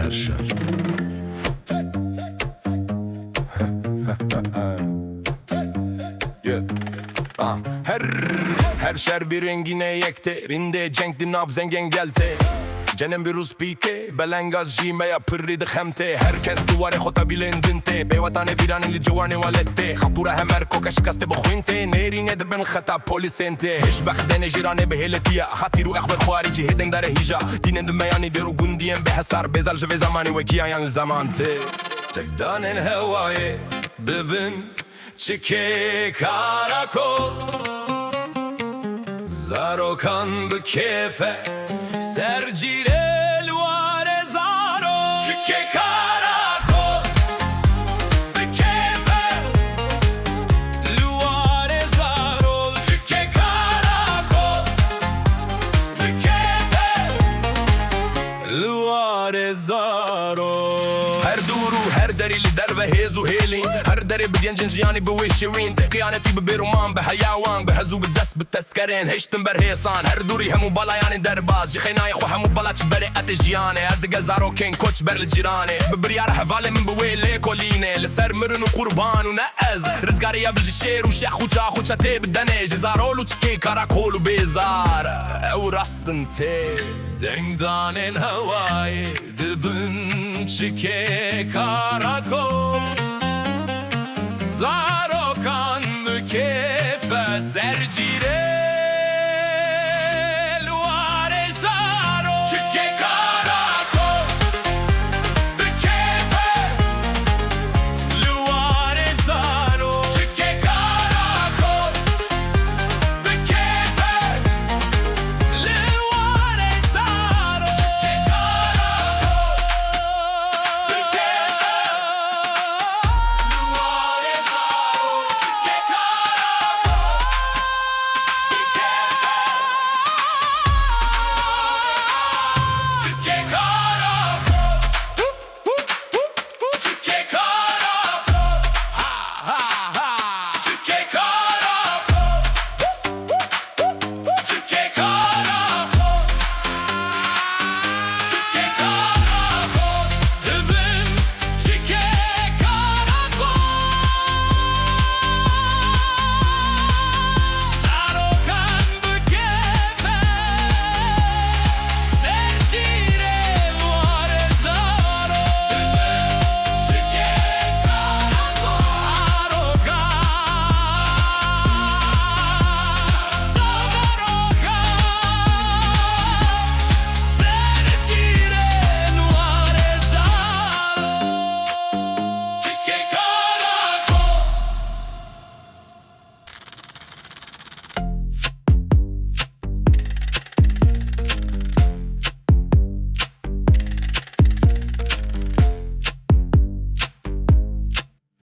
her şarkı. Her şer bir rengine yekte Rindê ceng dinav zengên gelte Cenên bir rûspî Belengaz jîmeya pırrî dixemte Herkes duwarê xwe te bilêndin tê Bêwetanê pîranî li ciwanê welet tê Xapûra hemer koke şikastê bixwîn tê Nêrînê dibin xeta polîsên tê Hêşbexdênê jîranê bihêletiye Hatîr û exwe xwarî cî hêdeng dere hîja Dînên di meyanî dêr û gundiyên bihesar Bêzal ji vê zamanî wekiya yan li zaman tê Tekdanên hewayê dibin Çikê Karakol Zarokan bi kêfe Sercîrê li warê zarok Çikê Karakol bi kêfe li warê zarok Çikê Karakol bi kêfe li warê zarok Her dûr û her derî li derve hêz û hêlîn Her derê bi gencên jiyanî bi wê şîrîn Qîyanetî bi bêrûman bi heyawan Bi hez û bi dest bi teskerên Heştin ber hêsan Her dûrî hemû balayanê derbas Ji xênayê xwe hemû bala çi berê etê jiyanê Ez digel zarokên koç ber li cîranê Bi biryara hevalê min bi wê lêkolînê Li ser mirin û qurban û ne ez Rizgarîya bil ji şêr û şex û çax û çetê bi denê Ji zarol û çikê karakol û bêzar Ew rastin tê Dengdanên hewayê dibin Çikê Karakol Zarokan bi kêfe Sercîrê